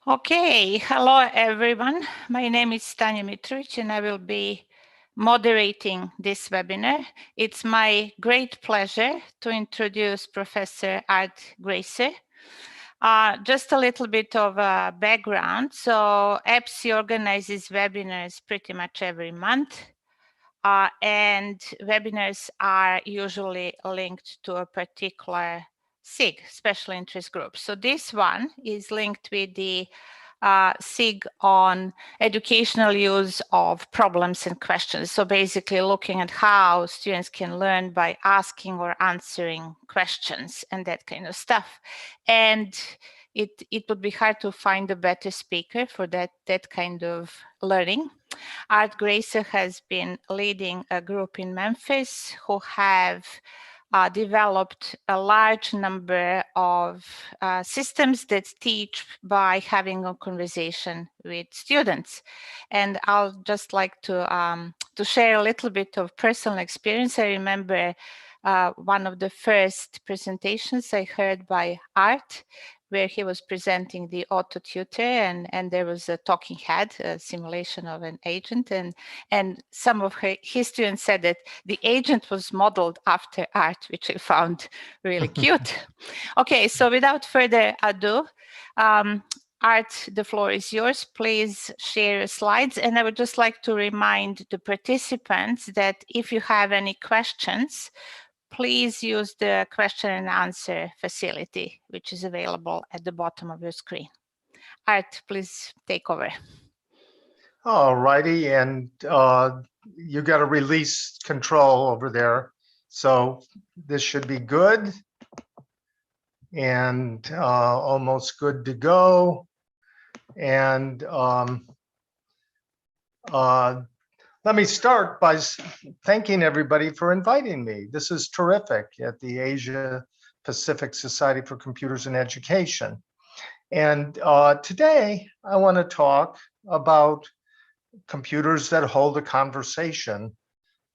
Okay, hello everyone. My name is Tanja Mitrovic and I will be moderating this webinar. It's my great pleasure to introduce Professor Art Gracer. Just a little bit of background. So APSCE organizes webinars pretty much every month. And webinars are usually linked to a particular SIG, special interest group. So this one is linked with the SIG on educational use of problems and questions. So basically looking at how students can learn by asking or answering questions and that kind of stuff. And it would be hard to find a better speaker for that kind of learning. Art Gracer has been leading a group in Memphis who have developed a large number of systems that teach by having a conversation with students. And I'll just like to share a little bit of personal experience. I remember one of the first presentations I heard by Art, where he was presenting the auto tutor and there was a talking head, a simulation of an agent. And some of his students said that the agent was modeled after Art, which I found really cute. Okay, so without further ado, Art, the floor is yours. Please share your slides. And I would just like to remind the participants that if you have any questions, please use the question and answer facility, which is available at the bottom of your screen. Art, please take over. All righty, and you got a release control over there. So this should be good and almost good to go. And let me start by thanking everybody for inviting me. This is terrific at the Asia Pacific Society for Computers and Education. And today I want to talk about computers that hold a conversation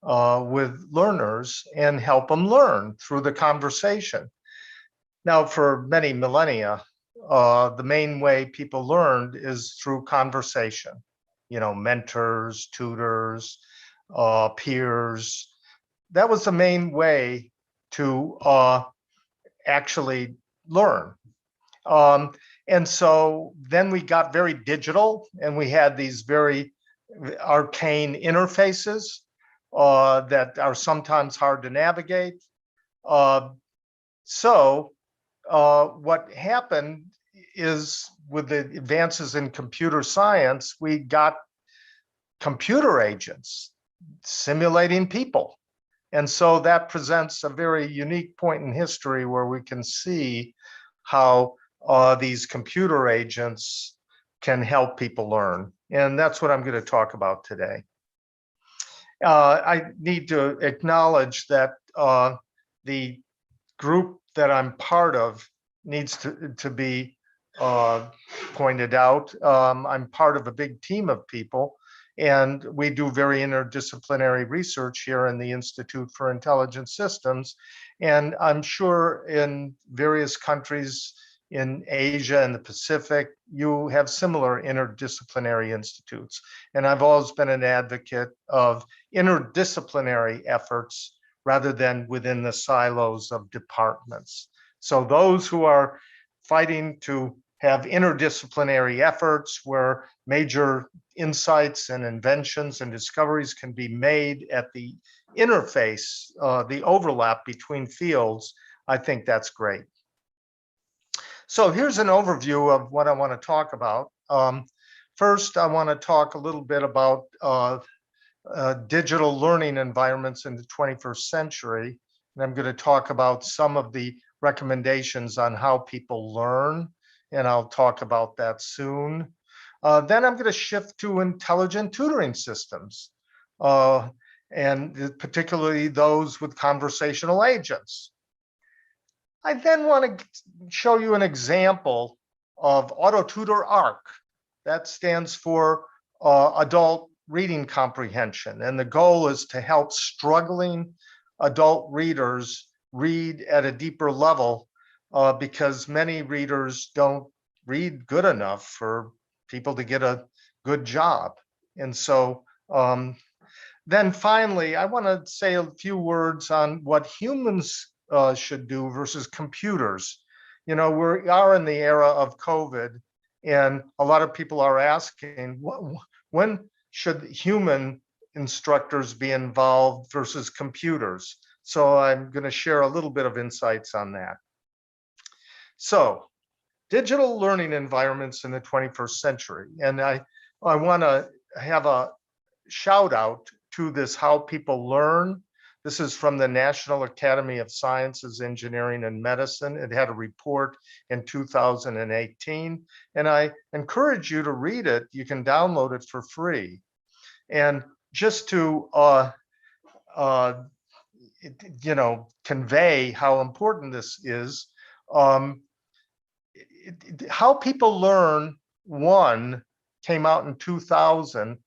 with learners and help them learn through the conversation. Now, for many millennia, the main way people learned is through conversation. You know, mentors, tutors, peers. That was the main way to actually learn. And so then we got very digital and we had these very arcane interfaces that are sometimes hard to navigate. So what happened is with the advances in computer science, we got computer agents simulating people. And so that presents a very unique point in history where we can see how these computer agents can help people learn. And that's what I'm going to talk about today. I need to acknowledge that the group that I'm part of needs to be pointed out. I'm part of a big team of people, and we do very interdisciplinary research here in the Institute for Intelligent Systems. And I'm sure in various countries in Asia and the Pacific, you have similar interdisciplinary institutes. And I've always been an advocate of interdisciplinary efforts rather than within the silos of departments. So those who are fighting to have interdisciplinary efforts where major insights and inventions and discoveries can be made at the interface, the overlap between fields, I think that's great. So here's an overview of what I want to talk about. First, I want to talk a little bit about digital learning environments in the 21st century. And I'm going to talk about some of the recommendations on how people learn, and I'll talk about that soon. Then I'm going to shift to intelligent tutoring systems, and particularly those with conversational agents. I then want to show you an example of AutoTutor ARC. That stands for Adult Reading Comprehension. And the goal is to help struggling adult readers read at a deeper level because many readers don't read good enough for people to get a good job. And so then finally, I want to say a few words on what humans should do versus computers. You know, we are in the era of COVID, and a lot of people are asking, when should human instructors be involved versus computers? So I'm going to share a little bit of insights on that. So digital learning environments in the 21st century. And I want to have a shout out to this How People Learn. This is from the National Academy of Sciences, Engineering, and Medicine. It had a report in 2018, and I encourage you to read it. You can download it for free. And just to convey how important this is, How People Learn 1 came out in 2000,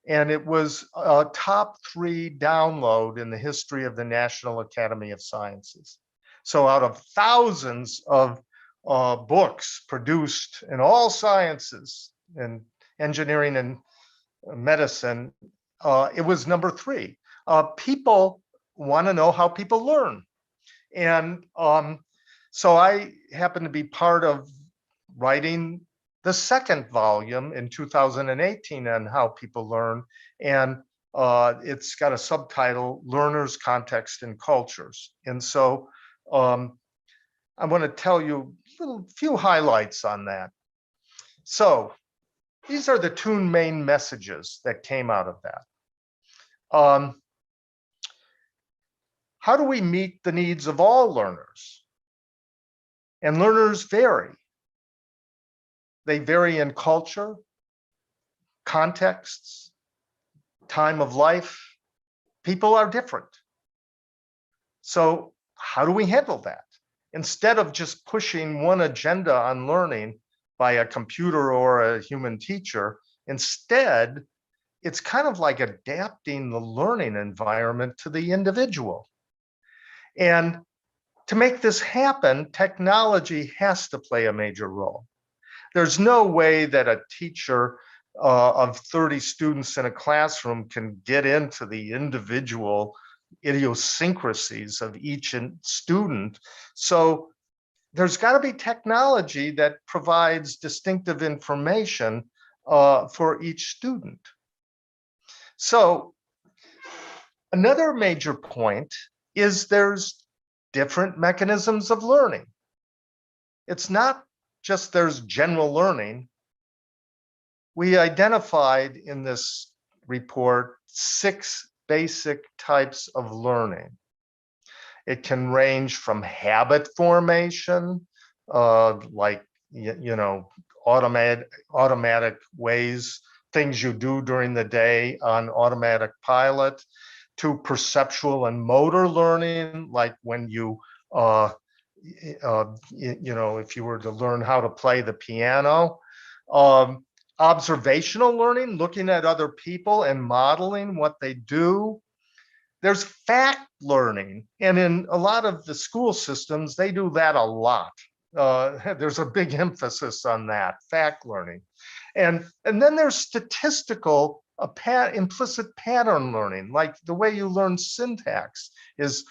and it was a top 3 download in the history of the National Academy of Sciences. So out of thousands of books produced in all sciences and engineering and medicine, it was number 3. People want to know how people learn. And so I happen to be part of writing the second volume in 2018 on how people learn. And it's got a subtitle, Learners, Context, and Cultures. And so I want to tell you a few highlights on that. So these are the 2 main messages that came out of that. How do we meet the needs of all learners? And learners vary. They vary in culture, contexts, time of life. People are different. So how do we handle that? Instead of just pushing one agenda on learning by a computer or a human teacher, instead, it's kind of like adapting the learning environment to the individual. And to make this happen, technology has to play a major role. There's no way that a teacher of 30 students in a classroom can get into the individual idiosyncrasies of each student. So there's got to be technology that provides distinctive information for each student. So another major point is there's different mechanisms of learning. It's not just there's general learning. We identified in this report 6 basic types of learning. It can range from habit formation, like automatic ways, things you do during the day on automatic pilot, to perceptual and motor learning, like when you if you were to learn how to play the piano. Observational learning, looking at other people and modeling what they do. There's fact learning, and in a lot of the school systems, they do that a lot. There's a big emphasis on that, fact learning. And then there's statistical, implicit pattern learning, like the way you learn syntax is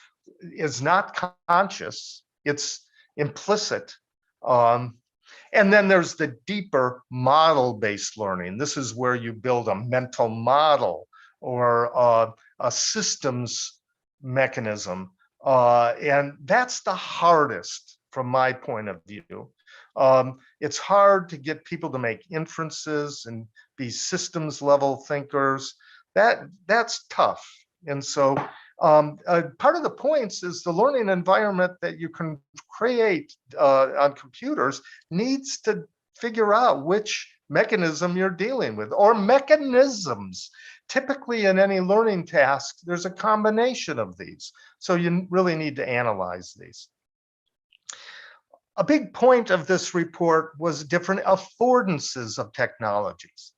not conscious, it's implicit. And then there's the deeper model-based learning. This is where you build a mental model or a systems mechanism. And that's the hardest from my point of view. It's hard to get people to make inferences and be systems level thinkers. That's tough. And so part of the points is the learning environment that you can create on computers needs to figure out which mechanism you're dealing with, or mechanisms. Typically in any learning task, there's a combination of these. So you really need to analyze these. A big point of this report was different affordances of technologies.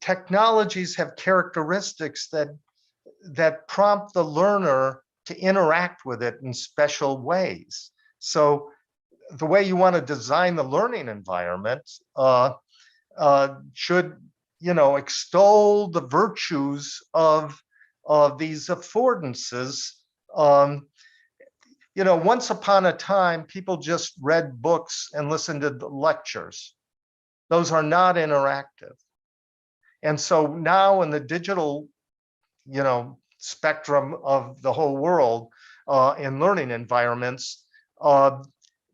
Technologies have characteristics that prompt the learner to interact with it in special ways. So the way you want to design the learning environment should, extol the virtues of these affordances. Once upon a time, people just read books and listened to the lectures. Those are not interactive. And so now in the digital, spectrum of the whole world, in learning environments,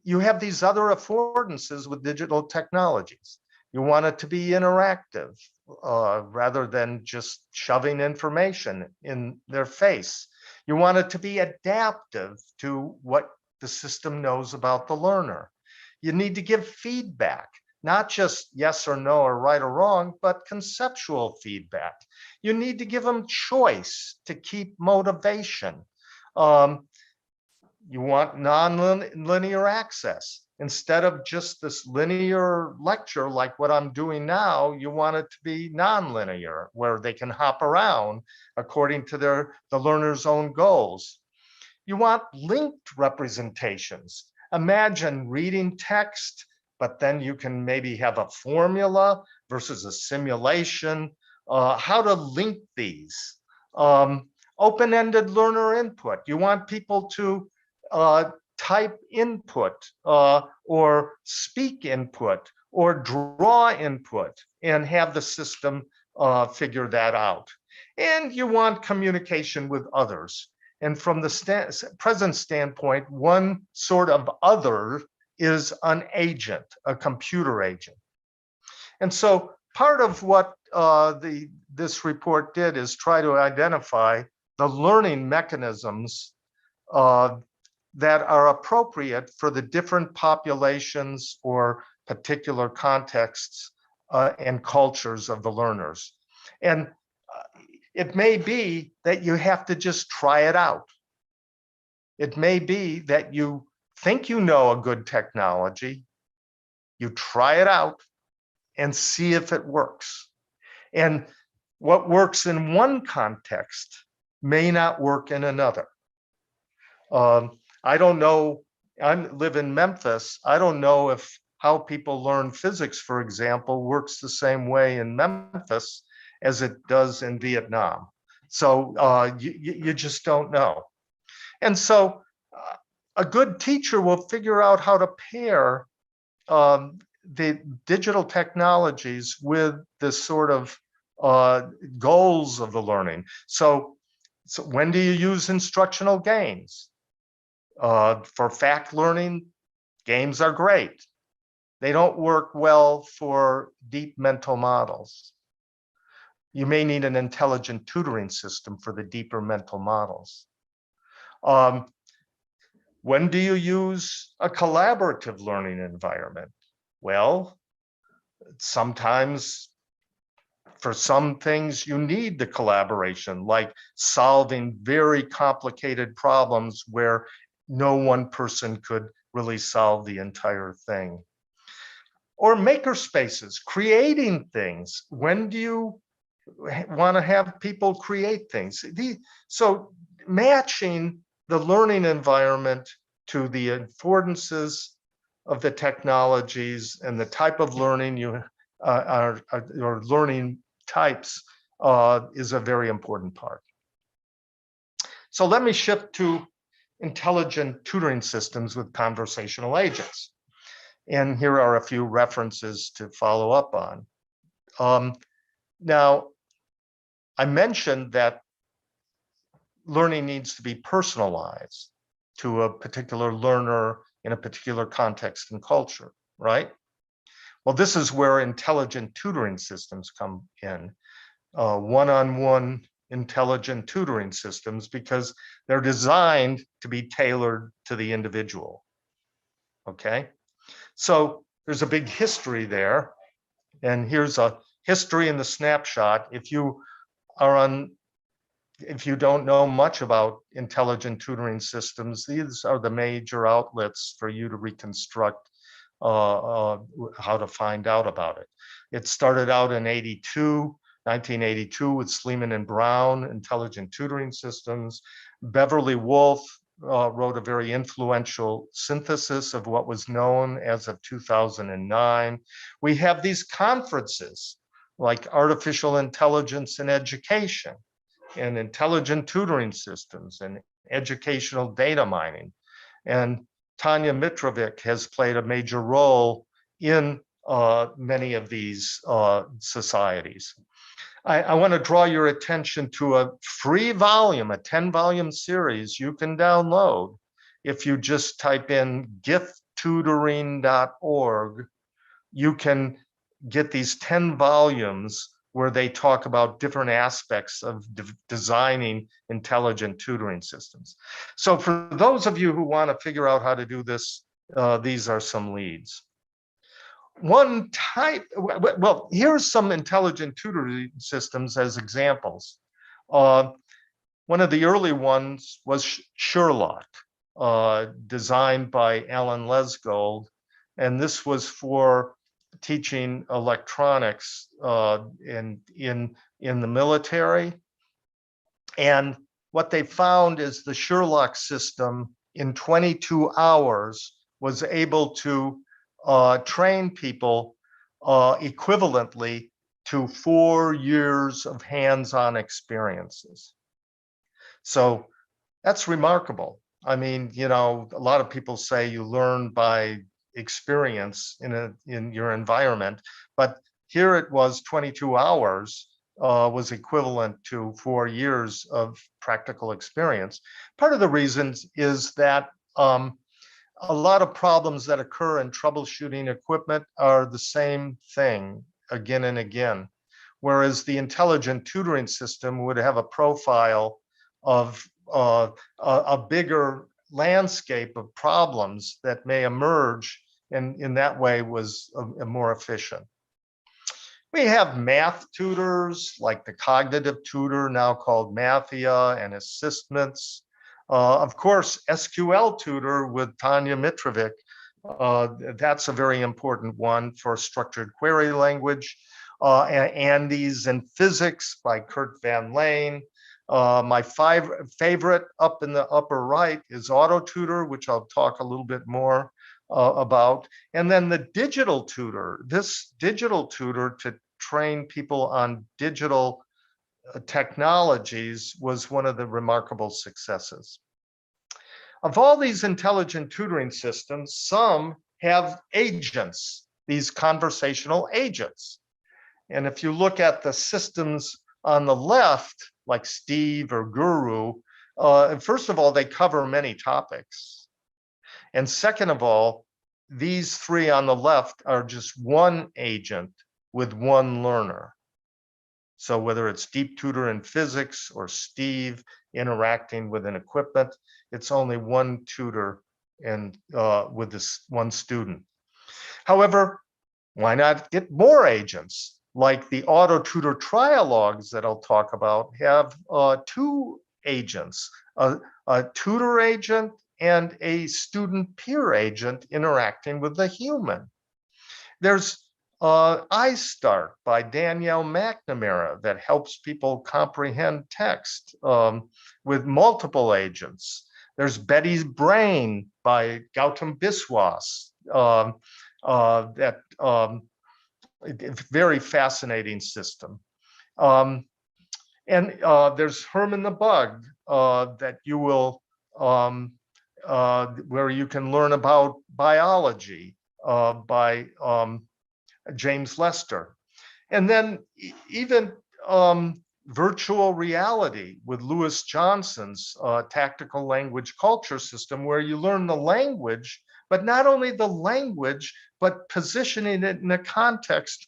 you have these other affordances with digital technologies. You want it to be interactive, rather than just shoving information in their face. You want it to be adaptive to what the system knows about the learner. You need to give feedback, not just yes or no or right or wrong, but conceptual feedback. You need to give them choice to keep motivation. You want non-linear access. Instead of just this linear lecture like what I'm doing now, you want it to be non-linear, where they can hop around according to the learner's own goals. You want linked representations. Imagine reading text, but then you can maybe have a formula versus a simulation, how to link these. Open-ended learner input. You want people to type input, or speak input, or draw input, and have the system figure that out. And you want communication with others. And from the present standpoint, one sort of other is an agent, a computer agent. And so part of what this report did is try to identify the learning mechanisms that are appropriate for the different populations or particular contexts and cultures of the learners. And it may be that you have to just try it out. It may be that you think you know a good technology, you try it out and see if it works. And what works in one context may not work in another. I don't know, I live in Memphis. I don't know if how people learn physics, for example, works the same way in Memphis as it does in Vietnam. So you just don't know. And so a good teacher will figure out how to pair the digital technologies with the sort of goals of the learning. So when do you use instructional games? For fact learning, games are great. They don't work well for deep mental models. You may need an intelligent tutoring system for the deeper mental models. When do you use a collaborative learning environment? Well, sometimes for some things you need the collaboration, like solving very complicated problems where no one person could really solve the entire thing. Or maker spaces, creating things. When do you want to have people create things? So matching the learning environment to the affordances of the technologies and the type of learning you or learning types is a very important part. So let me shift to intelligent tutoring systems with conversational agents. And here are a few references to follow up on. Now, I mentioned that learning needs to be personalized to a particular learner in a particular context and culture, right? Well, this is where intelligent tutoring systems come in, one-on-one intelligent tutoring systems, because they're designed to be tailored to the individual, okay? So there's a big history there, and here's a history in the snapshot. If you don't know much about intelligent tutoring systems, these are the major outlets for you to reconstruct how to find out about it. It started out in 1982 with Sleeman and Brown, intelligent tutoring systems. Beverly Wolf wrote a very influential synthesis of what was known as of 2009. We have these conferences like artificial intelligence in education and intelligent tutoring systems and educational data mining. And Tanya Mitrovic has played a major role in many of these societies. I want to draw your attention to a free volume, a 10-volume series you can download if you just type in gifttutoring.org. You can get these 10 volumes where they talk about different aspects of designing intelligent tutoring systems. So for those of you who want to figure out how to do this, these are some leads. One type, well, here's some intelligent tutoring systems as examples. One of the early ones was Sherlock, designed by Alan Lesgold, and this was for teaching electronics in the military. And what they found is the Sherlock system in 22 hours was able to train people equivalently to 4 years of hands-on experiences. So that's remarkable. I mean, you know, a lot of people say you learn by experience in your environment, but here it was 22 hours was equivalent to 4 years of practical experience. Part of the reasons is that a lot of problems that occur in troubleshooting equipment are the same thing again and again, whereas the intelligent tutoring system would have a profile of a bigger landscape of problems that may emerge, and in that way was more efficient. We have math tutors like the cognitive tutor, now called Mathia, and assistants. Of course, SQL tutor with Tanya Mitrovic. That's a very important one for structured query language. Andes in Physics by Kurt Van Lane. My favorite up in the upper right is Auto Tutor, which I'll talk a little bit more about. And then the digital tutor, this digital tutor to train people on digital technologies was one of the remarkable successes. Of all these intelligent tutoring systems, some have agents, these conversational agents. And if you look at the systems on the left, like Steve or Guru, first of all, they cover many topics. And second of all, these three on the left are just one agent with one learner. So whether it's Deep Tutor in Physics or Steve interacting with an equipment, it's only one tutor and with this one student. However, why not get more agents? Like the auto tutor trialogues that I'll talk about have two agents, a tutor agent and a student peer agent interacting with the human. There's iStart by Danielle McNamara that helps people comprehend text with multiple agents. There's Betty's Brain by Gautam Biswas, very fascinating system. And there's Herman the Bug that you will, where you can learn about biology by James Lester. And then even virtual reality with Lewis Johnson's tactical language culture system, where you learn the language, but not only the language, but positioning it in a context,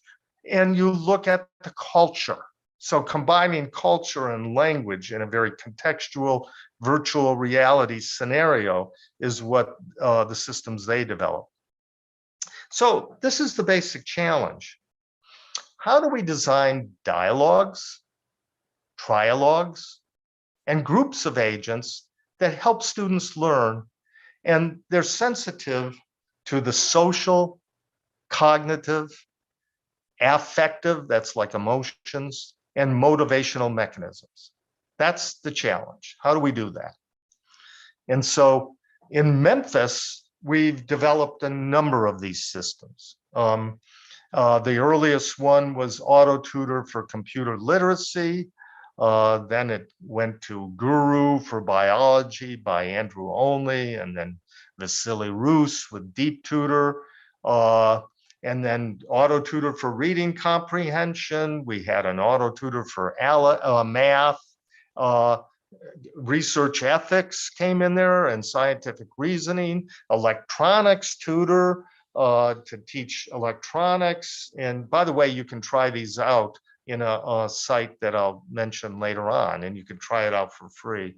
and you look at the culture. So combining culture and language in a very contextual virtual reality scenario is what the systems they develop. So this is the basic challenge. How do we design dialogues, trialogues, and groups of agents that help students learn, and they're sensitive to the social, cognitive, affective, that's like emotions, and motivational mechanisms? That's the challenge. How do we do that? And so in Memphis, we've developed a number of these systems. The earliest one was Auto Tutor for computer literacy. Then it went to Guru for biology by Andrew Only, and then Vasily Rus with Deep Tutor, and then Auto Tutor for reading comprehension. We had an Auto Tutor for math. Research ethics came in there, and scientific reasoning. Electronics Tutor to teach electronics. And by the way, you can try these out in a site that I'll mention later on, and you can try it out for free.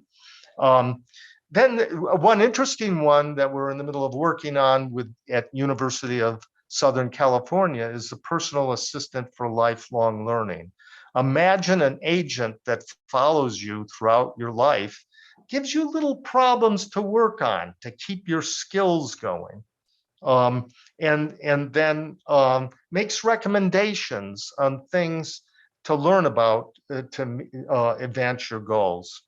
Then one interesting one that we're in the middle of working on at University of Southern California is the personal assistant for lifelong learning. Imagine an agent that follows you throughout your life, gives you little problems to work on to keep your skills going, and then makes recommendations on things to learn about to advance your goals.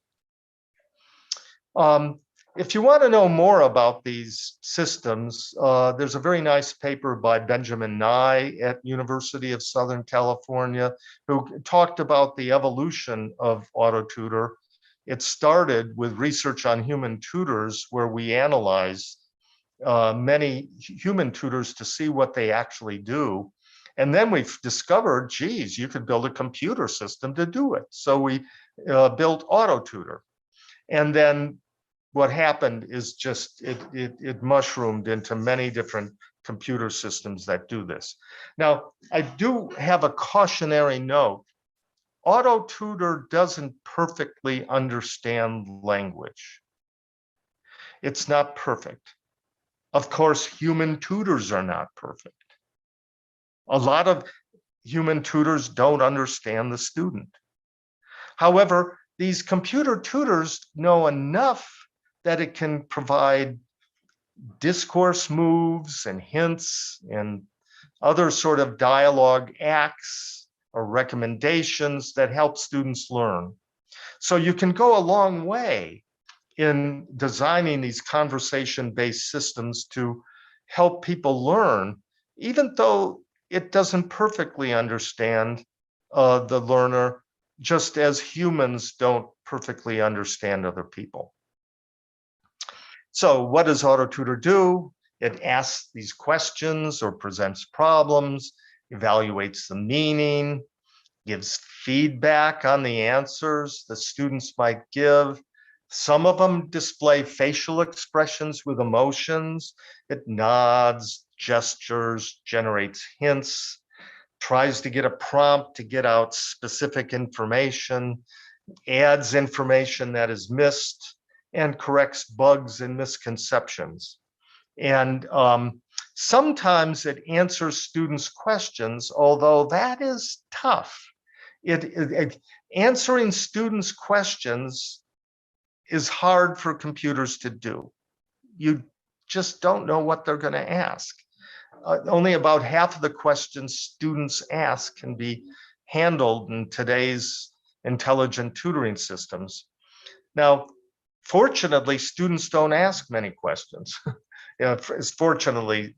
If you want to know more about these systems, there's a very nice paper by Benjamin Nye at University of Southern California, who talked about the evolution of Auto Tutor. It started with research on human tutors, where we analyze many human tutors to see what they actually do. And then we've discovered, geez, you could build a computer system to do it. So we built Auto Tutor. And then what happened is just it mushroomed into many different computer systems that do this. Now, I do have a cautionary note. Auto Tutor doesn't perfectly understand language. It's not perfect. Of course, human tutors are not perfect. A lot of human tutors don't understand the student. However, these computer tutors know enough that it can provide discourse moves and hints and other sort of dialogue acts or recommendations that help students learn. So you can go a long way in designing these conversation-based systems to help people learn, even though it doesn't perfectly understand the learner, just as humans don't perfectly understand other people. So what does Auto Tutor do? It asks these questions or presents problems, evaluates the meaning, gives feedback on the answers the students might give. Some of them display facial expressions with emotions. It nods, gestures, generates hints, tries to get a prompt to get out specific information, adds information that is missed, and corrects bugs and misconceptions. And sometimes it answers students' questions, although that is tough. Answering students' questions is hard for computers to do. You just don't know what they're going to ask. Only about half of the questions students ask can be handled in today's intelligent tutoring systems. Now, fortunately, students don't ask many questions. Fortunately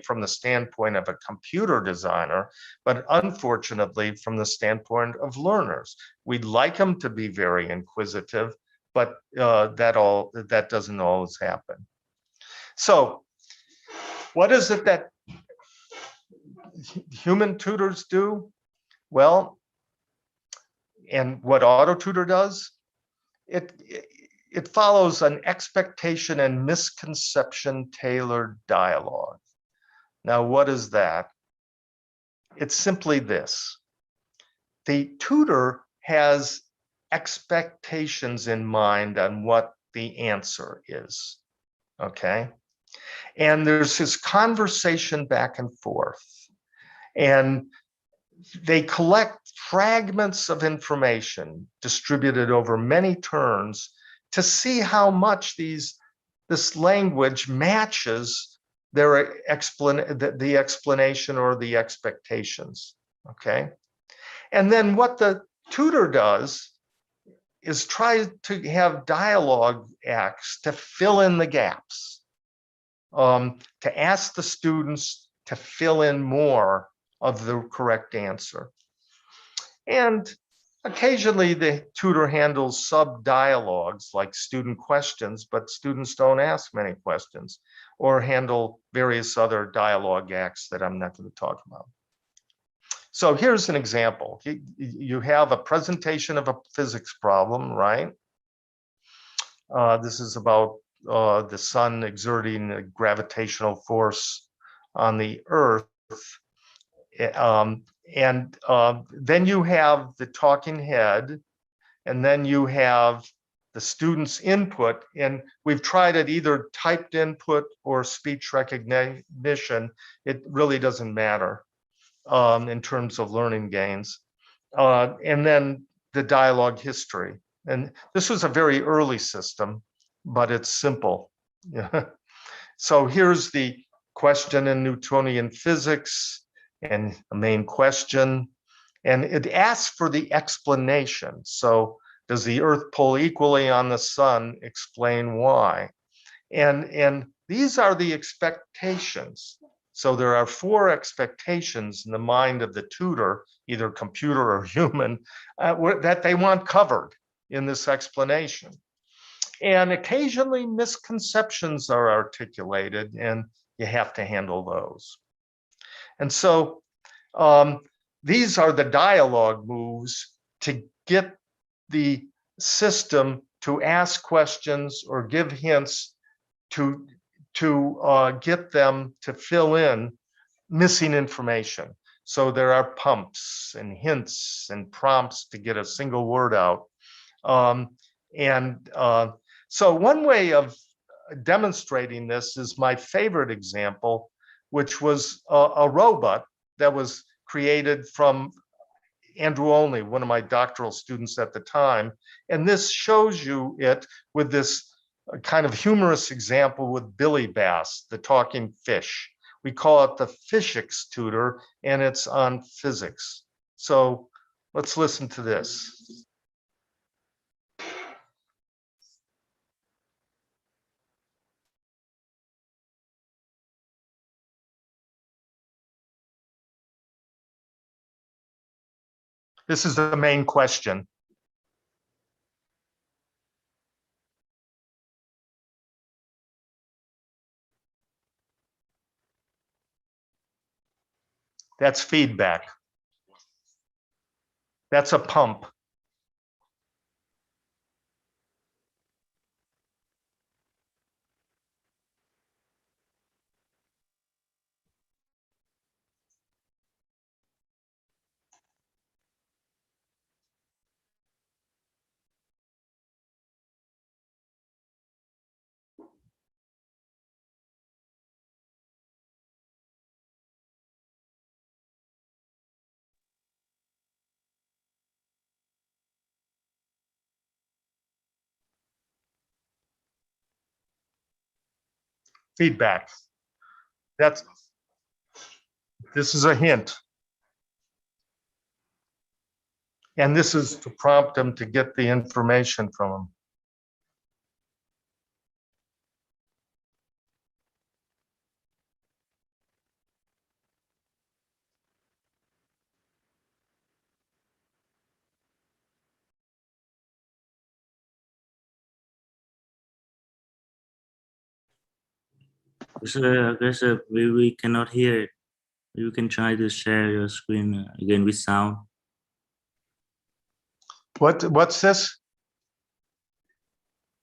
from the standpoint of a computer designer, but unfortunately from the standpoint of learners. We'd like them to be very inquisitive, but that doesn't always happen. So what is it that human tutors do? Well, and what Auto Tutor does, it follows an expectation and misconception tailored dialogue. Now, what is that? It's simply this. The tutor has expectations in mind on what the answer is, okay? And there's this conversation back and forth, and they collect fragments of information distributed over many turns to see how much this language matches their the explanation or the expectations, okay? And then what the tutor does is try to have dialogue acts to fill in the gaps, to ask the students to fill in more of the correct answer. And occasionally the tutor handles sub-dialogues like student questions, but students don't ask many questions, or handle various other dialogue acts that I'm not going to talk about. So here's an example. You have a presentation of a physics problem, right? This is about the sun exerting a gravitational force on the Earth. Then you have the talking head, and then you have the student's input. And we've tried it either typed input or speech recognition. It really doesn't matter in terms of learning gains. And then the dialogue history. And this was a very early system, but it's simple. So here's the question in Newtonian physics and a main question. And it asks for the explanation. So does the Earth pull equally on the sun? Explain why. And these are the expectations. So there are 4 expectations in the mind of the tutor, either computer or human, that they want covered in this explanation. And occasionally misconceptions are articulated, and you have to handle those. And so these are the dialogue moves to get the system to ask questions or give hints to get them to fill in missing information. So there are pumps and hints and prompts to get a single word out. So one way of demonstrating this is my favorite example, which was a robot that was created from Andrew Only, one of my doctoral students at the time. And this shows you it with this kind of humorous example with Billy Bass, the talking fish. We call it the Physics Tutor, and it's on physics. So let's listen to this. This is the main question. That's feedback. That's a pump. Feedback. This is a hint. And this is to prompt them to get the information from them. We cannot hear it. You can try to share your screen again with sound. What's this?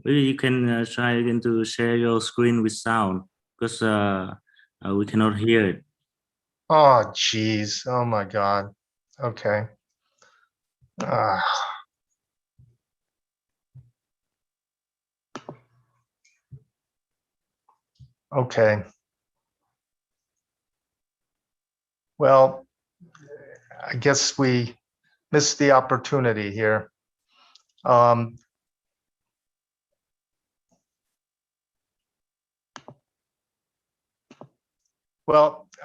Maybe you can try again to share your screen with sound, because we cannot hear it. Oh, geez. Oh, my God. Okay. Okay. Well, I guess we missed the opportunity here. Well,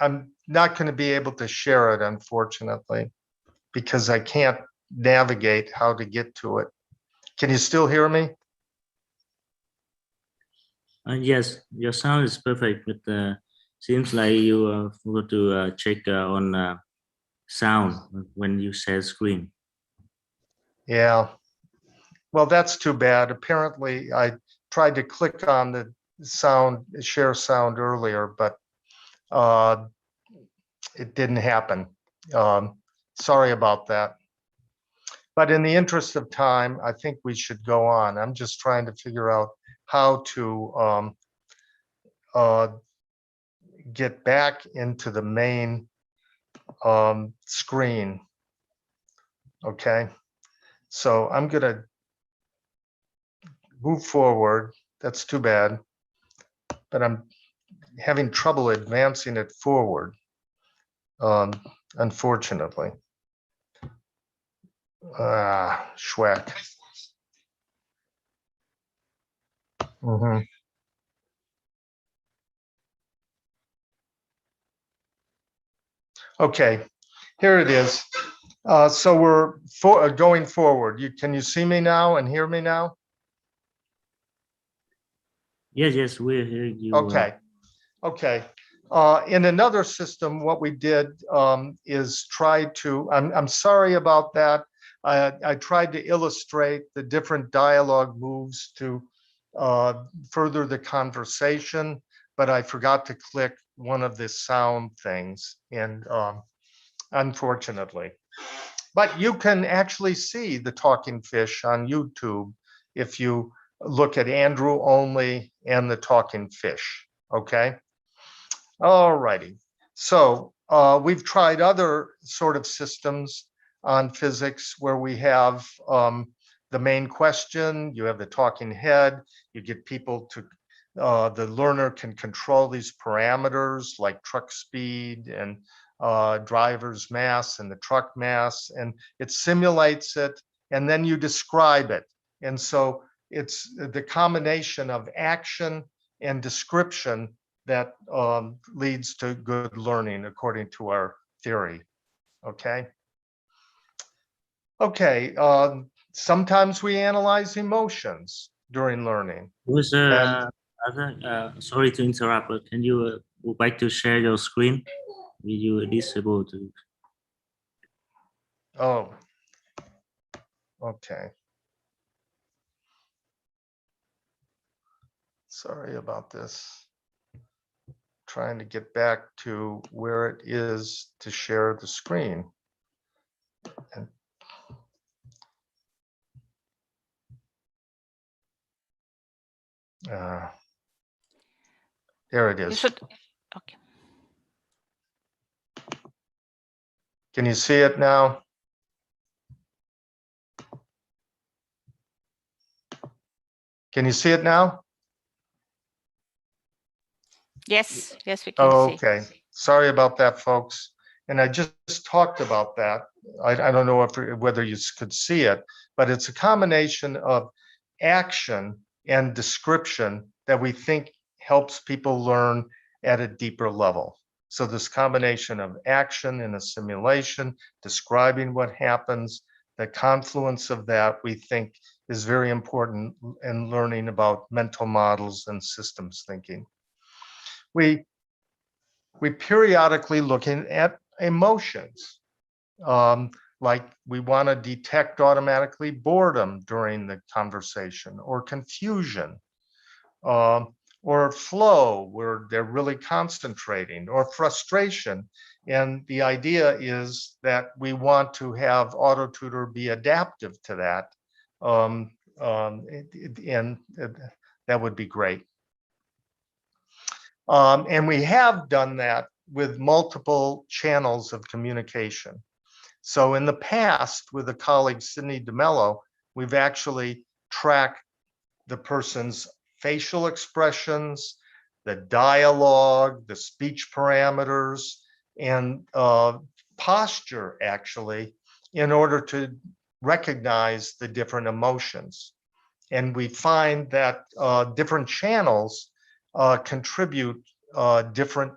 I'm not going to be able to share it, unfortunately, because I can't navigate how to get to it. Can you still hear me? Yes, your sound is perfect, but seems like you forgot to check on sound when you share screen. Yeah. Well, that's too bad. Apparently, I tried to click on the sound, share sound earlier, but it didn't happen. Sorry about that. But in the interest of time, I think we should go on. I'm just trying to figure out how to get back into the main screen. Okay, so I'm gonna move forward. That's too bad, but I'm having trouble advancing it forward, unfortunately. Schwack. Okay, here it is. So we're going forward. Can you see me now and hear me now? Yes, we hear you. Okay. Okay. In another system, what we did is try to, I'm sorry about that. I tried to illustrate the different dialogue moves to further the conversation, but I forgot to click one of the sound things, and unfortunately. But you can actually see the talking fish on YouTube if you look at Andrew only and the talking fish. Okay. All righty. So we've tried other sort of systems on physics where we have the main question, you have the talking head, you get people to, the learner can control these parameters like truck speed and driver's mass and the truck mass, and it simulates it, and then you describe it. And so it's the combination of action and description that leads to good learning according to our theory. Okay. Okay. Sometimes we analyze emotions during learning. Sorry to interrupt, but can you would like to share your screen? Will you disable to? Oh, okay. Sorry about this. Trying to get back to where it is to share the screen. And there it is. Okay. Can you see it now? Can you see it now? Yes, yes, we can see. Okay, sorry about that, folks. And I just talked about that. I don't know whether you could see it, but it's a combination of action and description that we think helps people learn at a deeper level. So this combination of action in a simulation, describing what happens, the confluence of that we think is very important in learning about mental models and systems thinking. We periodically looking at emotions, like we want to detect automatically boredom during the conversation, or confusion, or flow where they're really concentrating, or frustration. And the idea is that we want to have AutoTutor be adaptive to that, and that would be great. And we have done that with multiple channels of communication. So in the past, with a colleague, Sydney DeMello, we've actually tracked the person's facial expressions, the dialogue, the speech parameters, and posture, actually, in order to recognize the different emotions. And we find that different channels contribute different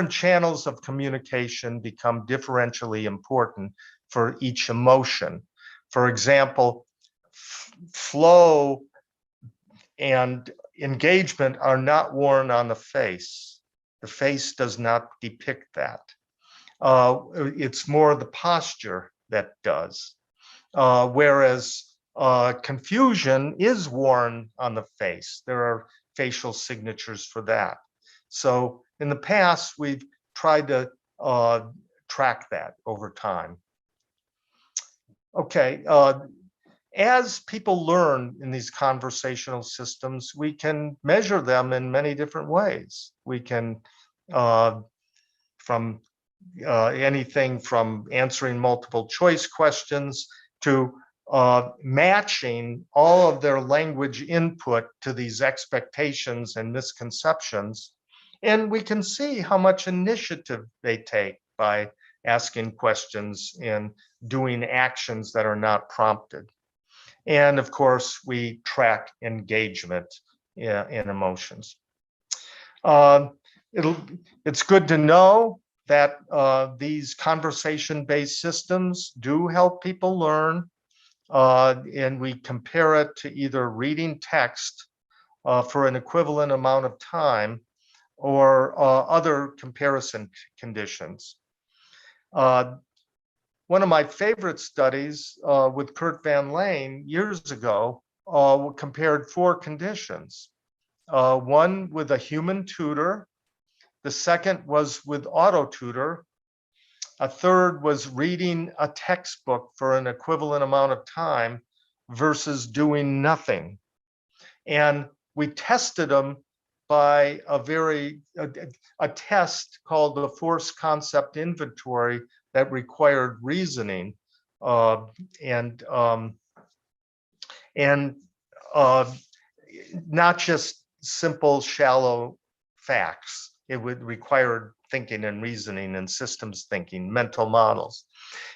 channels of communication become differentially important for each emotion. For example, flow and engagement are not worn on the face. The face does not depict that. It's more the posture that does. Whereas confusion is worn on the face. There are facial signatures for that. So in the past, we've tried to track that over time. Okay, as people learn in these conversational systems, we can measure them in many different ways. We can, from anything from answering multiple choice questions to matching all of their language input to these expectations and misconceptions. And we can see how much initiative they take by asking questions and doing actions that are not prompted. And of course, we track engagement in emotions. It's good to know that these conversation-based systems do help people learn, and we compare it to either reading text for an equivalent amount of time or other comparison conditions. One of my favorite studies with Kurt Van Lane years ago compared 4 conditions. One with a human tutor, the second was with auto tutor, a third was reading a textbook for an equivalent amount of time versus doing nothing. And we tested them by a test called the Force Concept Inventory that required reasoning and not just simple, shallow facts. It would require thinking and reasoning and systems thinking, mental models.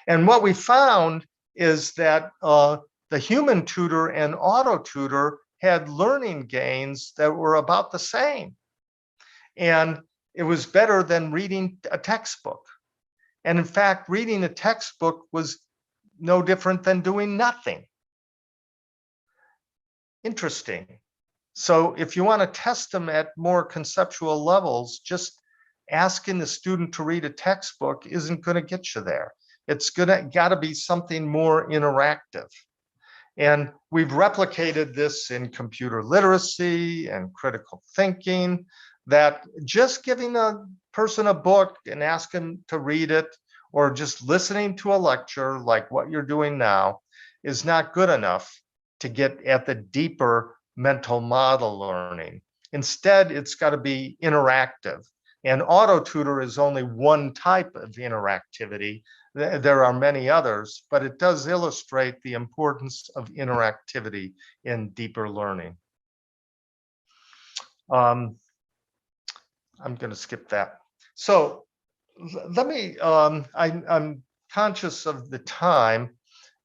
And what we found is that the human tutor and auto tutor had learning gains that were about the same. And it was better than reading a textbook. And in fact, reading a textbook was no different than doing nothing. Interesting. So if you want to test them at more conceptual levels, just asking the student to read a textbook isn't going to get you there. It's got to be something more interactive. And we've replicated this in computer literacy and critical thinking, that just giving a person a book and asking to read it, or just listening to a lecture like what you're doing now, is not good enough to get at the deeper mental model learning. Instead, it's got to be interactive. And auto tutor is only one type of interactivity. There are many others, but it does illustrate the importance of interactivity in deeper learning. I'm going to skip that. So let me, I'm conscious of the time.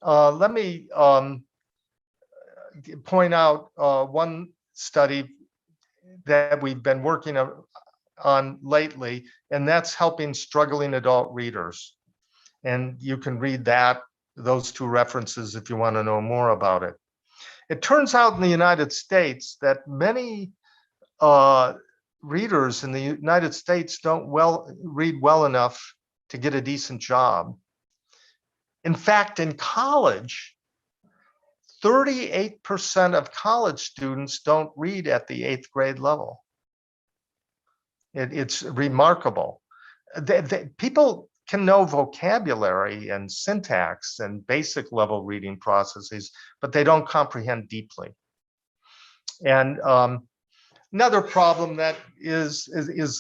Let me point out one study that we've been working on lately, and that's helping struggling adult readers. And you can read those 2 references if you want to know more about it. It turns out in the United States that many readers in the United States don't read well enough to get a decent job. In fact, in college, 38% of college students don't read at the 8th grade level. It's remarkable. People can know vocabulary and syntax and basic level reading processes, but they don't comprehend deeply. And another problem that is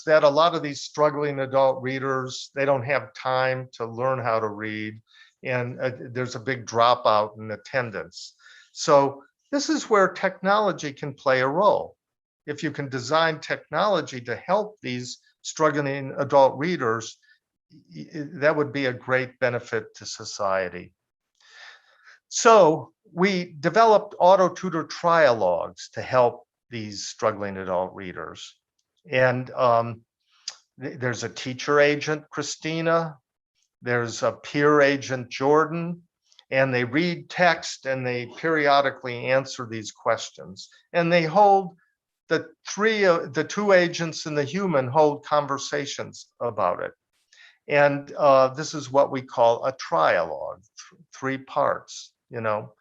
that a lot of these struggling adult readers, they don't have time to learn how to read, and there's a big dropout in attendance. So this is where technology can play a role. If you can design technology to help these struggling adult readers, that would be a great benefit to society. So we developed auto tutor trialogues to help these struggling adult readers. And there's a teacher agent, Christina. There's a peer agent, Jordan. and they read text and they periodically answer these questions. And they hold the two agents and the human hold conversations about it. And this is what we call a trialogue, 3 parts, you know.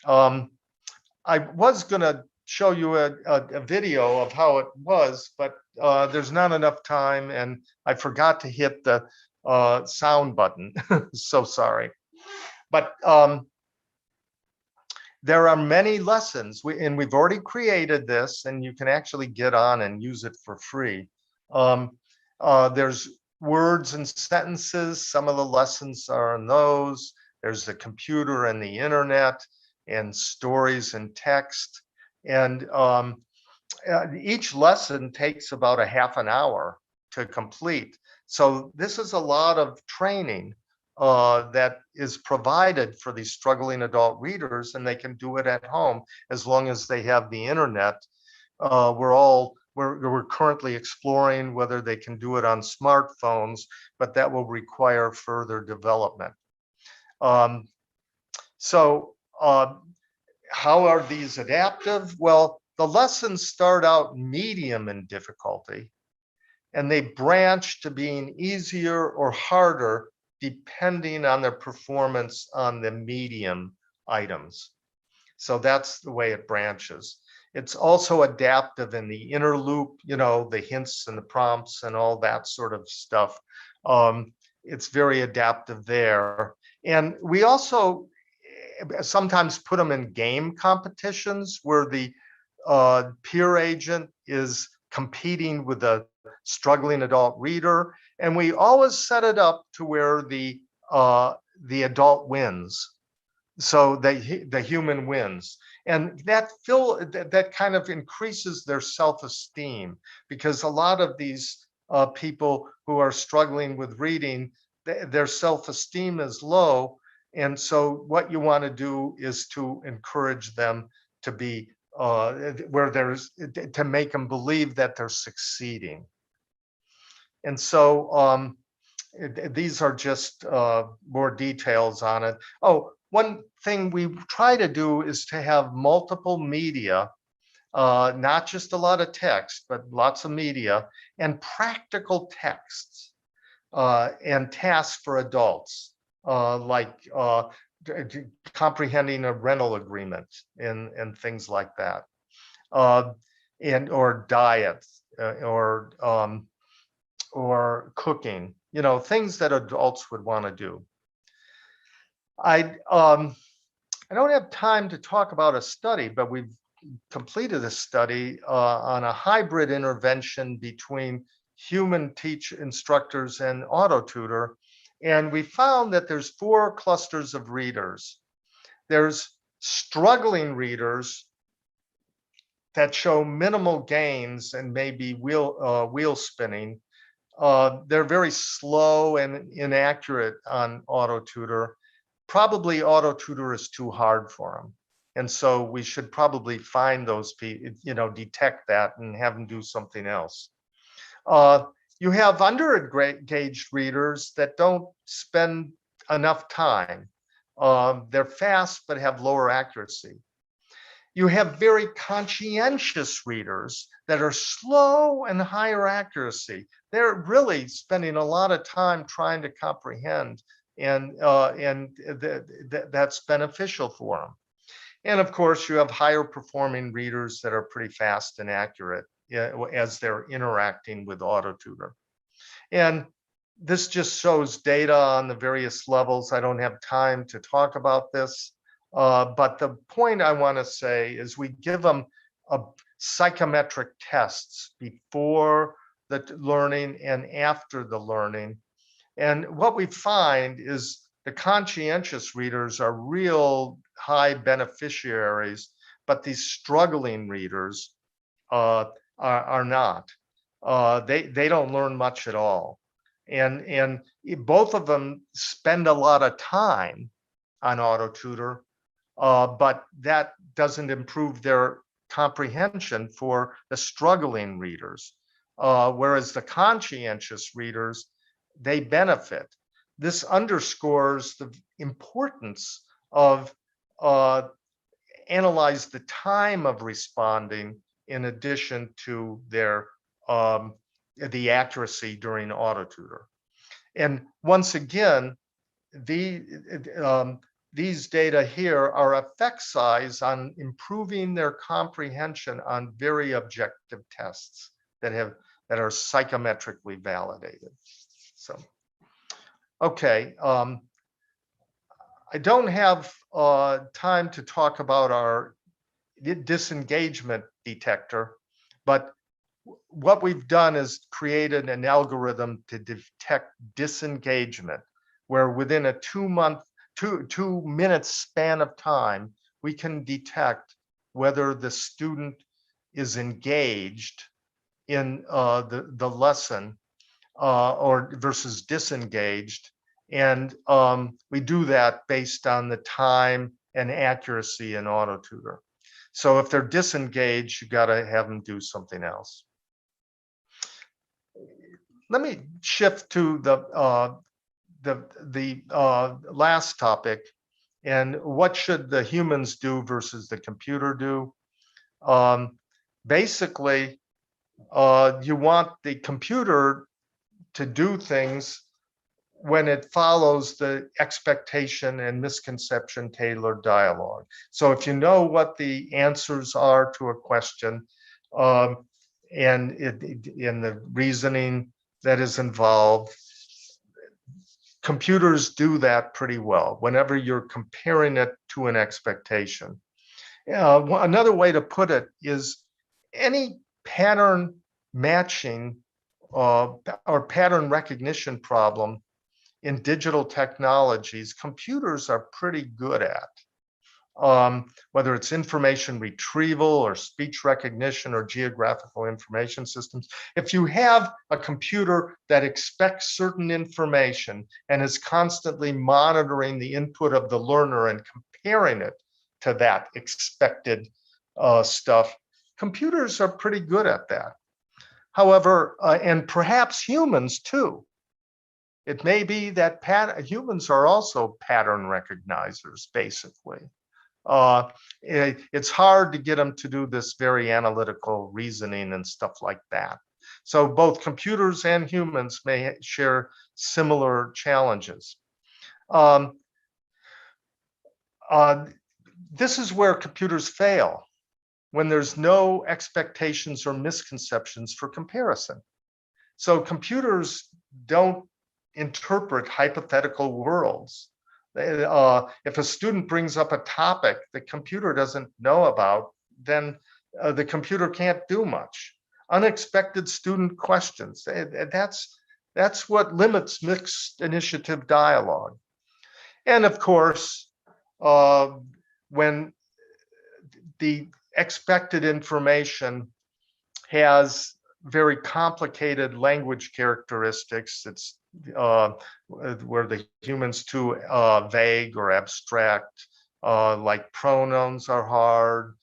I was gonna show you a video of how it was, but there's not enough time and I forgot to hit the sound button. So sorry. But there are many lessons, and we've already created this, and you can actually get on and use it for free. There's words and sentences. Some of the lessons are in those. There's the computer and the internet, and stories and text. And each lesson takes about a half an hour to complete. So this is a lot of training that is provided for these struggling adult readers, and they can do it at home as long as they have the internet. We're currently exploring whether they can do it on smartphones, but that will require further development. How are these adaptive? Well, the lessons start out medium in difficulty, and they branch to being easier or harder depending on their performance on the medium items. So that's the way it branches. It's also adaptive in the inner loop, you know, the hints and the prompts and all that sort of stuff. It's very adaptive there. And we also sometimes put them in game competitions where the peer agent is competing with a struggling adult reader, and we always set it up to where the adult wins, so the human wins, and that kind of increases their self-esteem, because a lot of these people who are struggling with reading, their self-esteem is low, and so what you want to do is to encourage them to be to make them believe that they're succeeding. And so these are just more details on it. Oh, one thing we try to do is to have multiple media, not just a lot of text, but lots of media and practical texts and tasks for adults, like comprehending a rental agreement and things like that, and or diet, or cooking, you know, things that adults would want to do. I don't have time to talk about a study, but we've completed a study on a hybrid intervention between human instructors and auto tutor. And we found that there's 4 clusters of readers. There's struggling readers that show minimal gains and maybe wheel spinning. They're very slow and inaccurate on auto tutor. Probably auto tutor is too hard for them. And so we should probably find those people, you know, detect that and have them do something else. You have under-engaged readers that don't spend enough time. They're fast, but have lower accuracy. You have very conscientious readers that are slow and higher accuracy. They're really spending a lot of time trying to comprehend, and that's beneficial for them. And of course, you have higher performing readers that are pretty fast and accurate as they're interacting with auto tutor. And this just shows data on the various levels. I don't have time to talk about this, but the point I want to say is we give them psychometric tests before the learning and after the learning. And what we find is the conscientious readers are real high beneficiaries, but these struggling readers are not. They don't learn much at all. And both of them spend a lot of time on auto tutor, but that doesn't improve their comprehension for the struggling readers. Whereas the conscientious readers, they benefit. This underscores the importance of analyze the time of responding in addition to their the accuracy during AutoTutor. And once again, these data here are effect size on improving their comprehension on very objective tests that are psychometrically validated. So, okay, I don't have time to talk about our disengagement detector, but what we've done is created an algorithm to detect disengagement, where within a 2-minute span of time, we can detect whether the student is engaged in the lesson or versus disengaged. And we do that based on the time and accuracy in AutoTutor. So if they're disengaged, you got to have them do something else. Let me shift to the last topic, and what should the humans do versus the computer do? Basically, you want the computer to do things when it follows the expectation and misconception tailored dialogue. So if you know what the answers are to a question, and in the reasoning that is involved, computers do that pretty well whenever you're comparing it to an expectation. Another way to put it is any pattern matching or pattern recognition problem in digital technologies, computers are pretty good at. Whether it's information retrieval or speech recognition or geographical information systems. If you have a computer that expects certain information and is constantly monitoring the input of the learner and comparing it to that expected stuff, computers are pretty good at that. However, and perhaps humans too. It may be that humans are also pattern recognizers, basically. It's hard to get them to do this very analytical reasoning and stuff like that. So both computers and humans may share similar challenges. This is where computers fail, when there's no expectations or misconceptions for comparison. So computers don't interpret hypothetical worlds. If a student brings up a topic the computer doesn't know about, then the computer can't do much. Unexpected student questions, that's what limits mixed initiative dialogue. And of course, when the expected information has very complicated language characteristics, it's where the humans too vague or abstract, like pronouns are hard,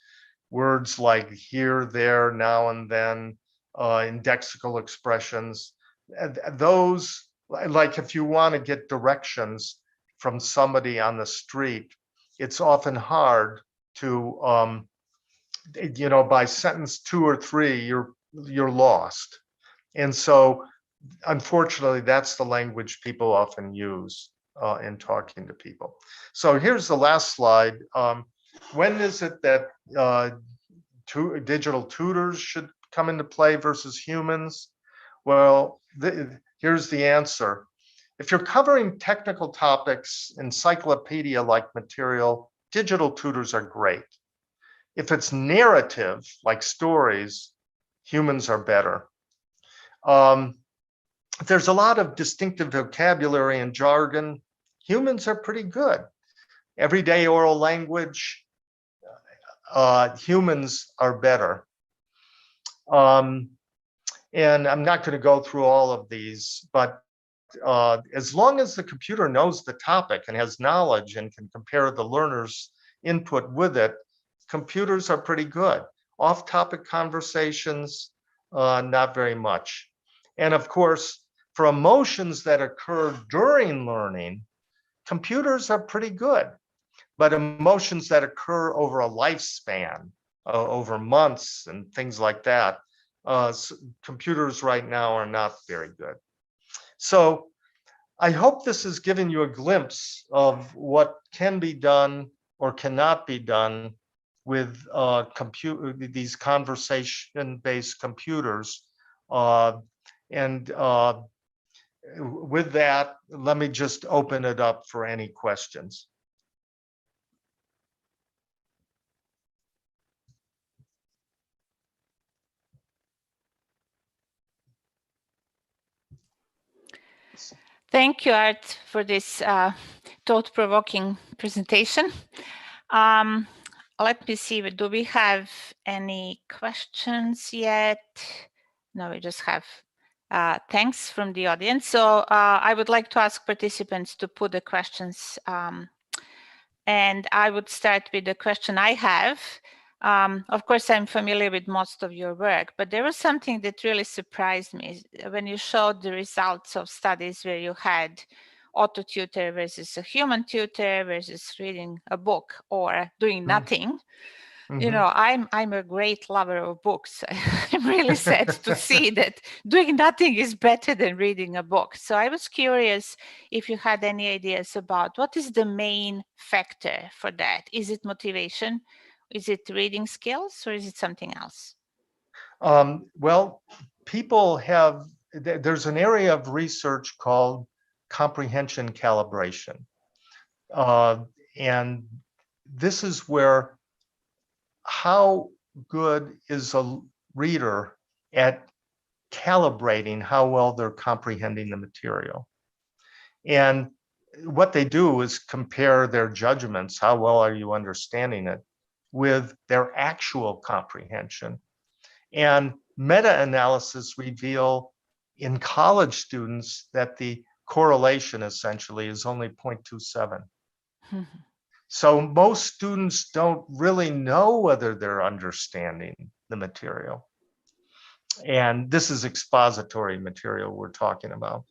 words like here, there, now and then, indexical expressions. Those, like if you want to get directions from somebody on the street, it's often hard to, by sentence 2 or 3, you're lost. And so unfortunately, that's the language people often use in talking to people. So here's the last slide. When is it that digital tutors should come into play versus humans? Well, here's the answer. If you're covering technical topics, encyclopedia-like material, digital tutors are great. If it's narrative, like stories, humans are better. There's a lot of distinctive vocabulary and jargon. Humans are pretty good. Everyday oral language, humans are better. And I'm not going to go through all of these, but as long as the computer knows the topic and has knowledge and can compare the learner's input with it, computers are pretty good. Off-topic conversations, not very much. And of course, for emotions that occur during learning, computers are pretty good. but emotions that occur over a lifespan, over months and things like that, computers right now are not very good. So I hope this has given you a glimpse of what can be done or cannot be done with these conversation-based computers. And with that, let me just open it up for any questions. Thank you, Art, for this thought-provoking presentation. Let me see, do we have any questions yet? No, we just have thanks from the audience. So I would like to ask participants to put the questions, and I would start with the question I have. Of course, I'm familiar with most of your work, but there was something that really surprised me when you showed the results of studies where you had auto tutor versus a human tutor versus reading a book or doing nothing. You know, I'm a great lover of books. I'm really sad to see that doing nothing is better than reading a book. So I was curious if you had any ideas about what is the main factor for that. Is it motivation? Is it reading skills, or is it something else? Well, people have, there's an area of research called comprehension calibration. And this is where how good is a reader at calibrating how well they're comprehending the material. And what they do is compare their judgments, how well are you understanding it, with their actual comprehension. And meta-analysis reveal in college students that the correlation essentially is only 0.27. So most students don't really know whether they're understanding the material. And this is expository material we're talking about.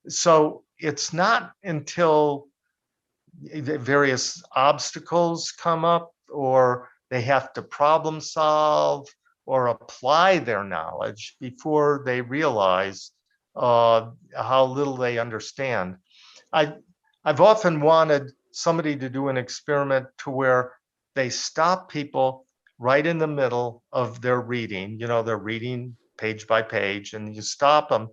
So it's not until various obstacles come up or they have to problem solve or apply their knowledge before they realize how little they understand. I've often wanted somebody to do an experiment to where they stop people right in the middle of their reading. You know, they're reading page by page, and you stop them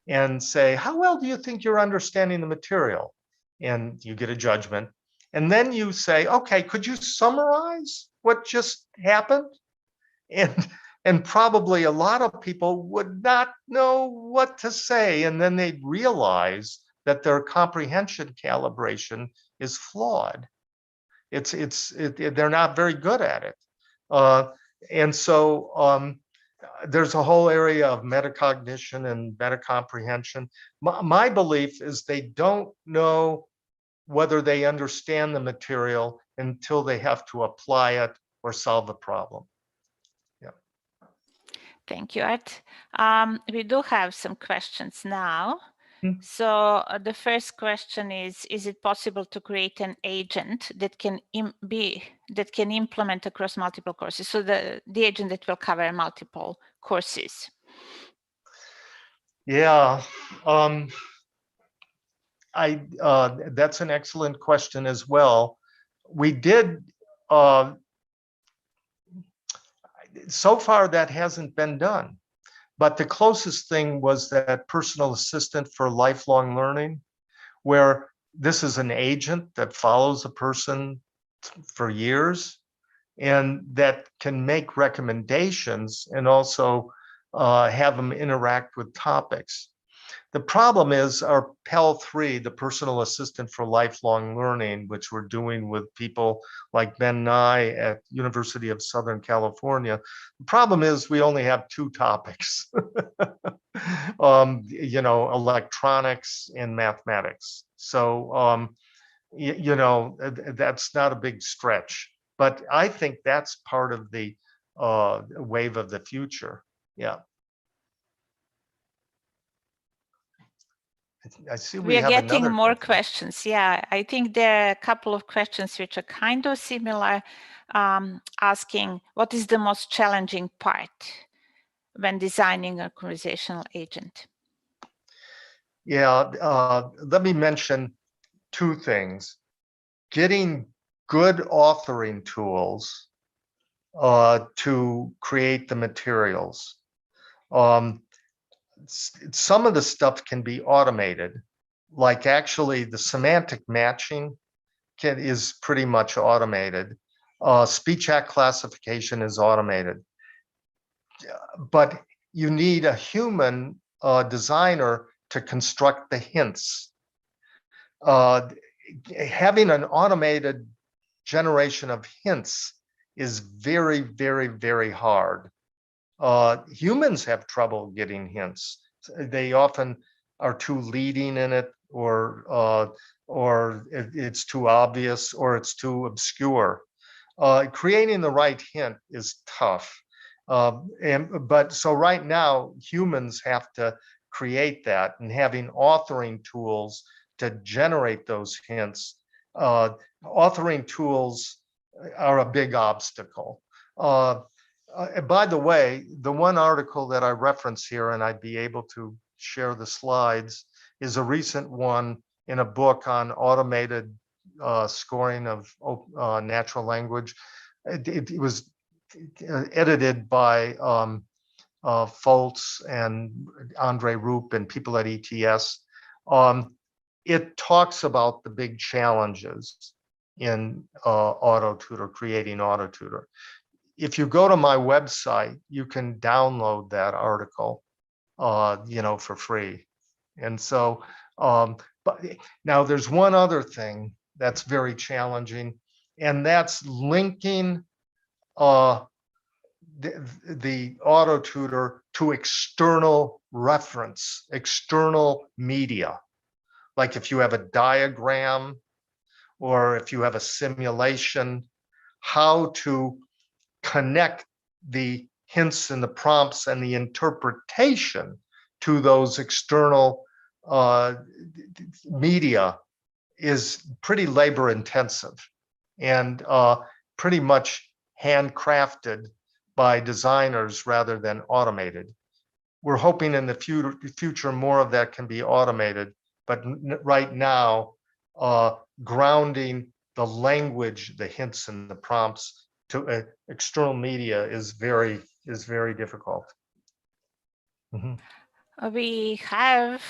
and say, how well do you think you're understanding the material? And you get a judgment. And then you say, okay, could you summarize what just happened? And probably a lot of people would not know what to say. And then they'd realize that their comprehension calibration is flawed. They're not very good at it. And so there's a whole area of metacognition and metacomprehension. My belief is they don't know whether they understand the material until they have to apply it or solve the problem. Yeah. Thank you, Art. We do have some questions now. So the first question is it possible to create an agent that can implement across multiple courses? So the agent that will cover multiple courses. Yeah, that's an excellent question as well. We did, so far that hasn't been done. But the closest thing was that personal assistant for lifelong learning, where this is an agent that follows a person for years and that can make recommendations and also have them interact with topics. The problem is our Pell 3, the personal assistant for lifelong learning, which we're doing with people like Ben Nye at University of Southern California. The problem is we only have 2 topics, you know, electronics and mathematics. So, you know, that's not a big stretch, but I think that's part of the wave of the future. Yeah. I see We are have getting another more question. questions. Yeah, I think there are a couple of questions which are kind of similar, asking what is the most challenging part when designing a conversational agent? Yeah, let me mention two things. Getting good authoring tools to create the materials. Some of the stuff can be automated, like actually the semantic matching is pretty much automated. Speech act classification is automated, but you need a human designer to construct the hints. Having an automated generation of hints is very, very, very hard. Humans have trouble getting hints. They often are too leading in it, or it's too obvious, or it's too obscure. Creating the right hint is tough. But so right now, humans have to create that, and having authoring tools to generate those hints. Authoring tools are a big obstacle. By the way, the one article that I reference here, and I'd be able to share the slides, is a recent one in a book on automated scoring of natural language. It was edited by Foltz and Andre Roop and people at ETS. It talks about the big challenges in AutoTutor, creating AutoTutor. If you go to my website, you can download that article, for free. And so, but now there's one other thing that's very challenging, and that's linking the AutoTutor to external reference, external media. Like if you have a diagram or if you have a simulation, how to connect the hints and the prompts and the interpretation to those external media is pretty labor intensive and pretty much handcrafted by designers rather than automated. We're hoping in the future more of that can be automated, but right now, grounding the language, the hints and the prompts to external media is very difficult. We have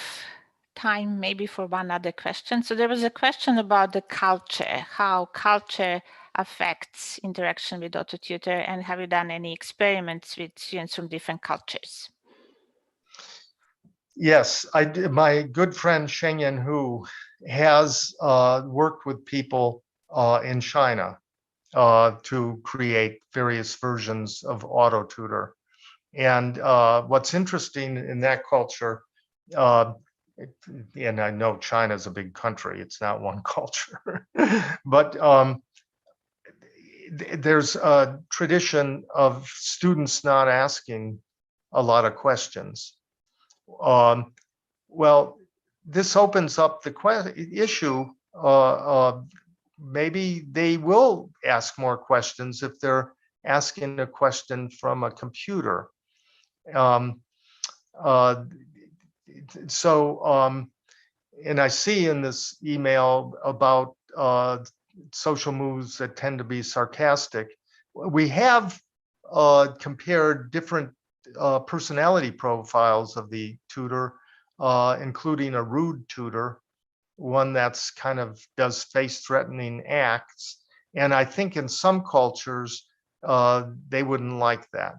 time maybe for one other question. So there was a question about the culture, how culture affects interaction with AutoTutor, and have you done any experiments with students from different cultures? Yes, I did. My good friend Shengyan Hu has worked with people in China to create various versions of AutoTutor. And what's interesting in that culture, and I know China's a big country, it's not one culture, but there's a tradition of students not asking a lot of questions. Well, this opens up the issue. Maybe they will ask more questions if they're asking a question from a computer. And I see in this email about social moves that tend to be sarcastic. We have compared different personality profiles of the tutor, including a rude tutor, one that's kind of does face-threatening acts. And I think in some cultures, they wouldn't like that.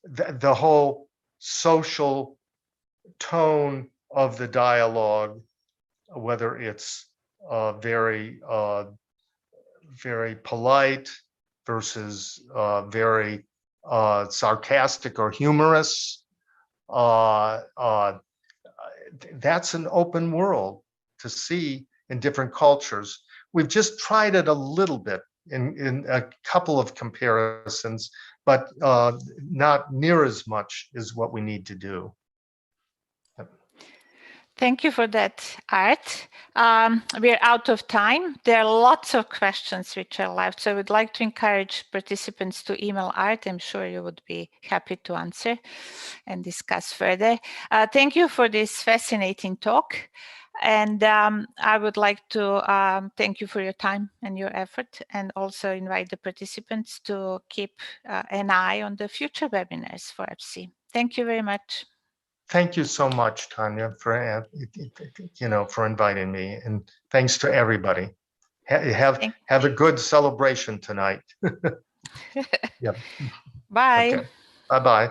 The whole social tone of the dialogue, whether it's very polite versus very sarcastic or humorous, that's an open world to see in different cultures. We've just tried it a little bit in a couple of comparisons, but not near as much as what we need to do. Thank you for that, Art. We're out of time. There are lots of questions which are left, so I would like to encourage participants to email Art. I'm sure you would be happy to answer and discuss further. Thank you for this fascinating talk. And I would like to thank you for your time and your effort, and also invite the participants to keep an eye on the future webinars for APSCE. Thank you very much. Thank you so much, Tanya, for for inviting me, and thanks to everybody. Have a good celebration tonight. Yep. Bye. Okay. Bye-bye.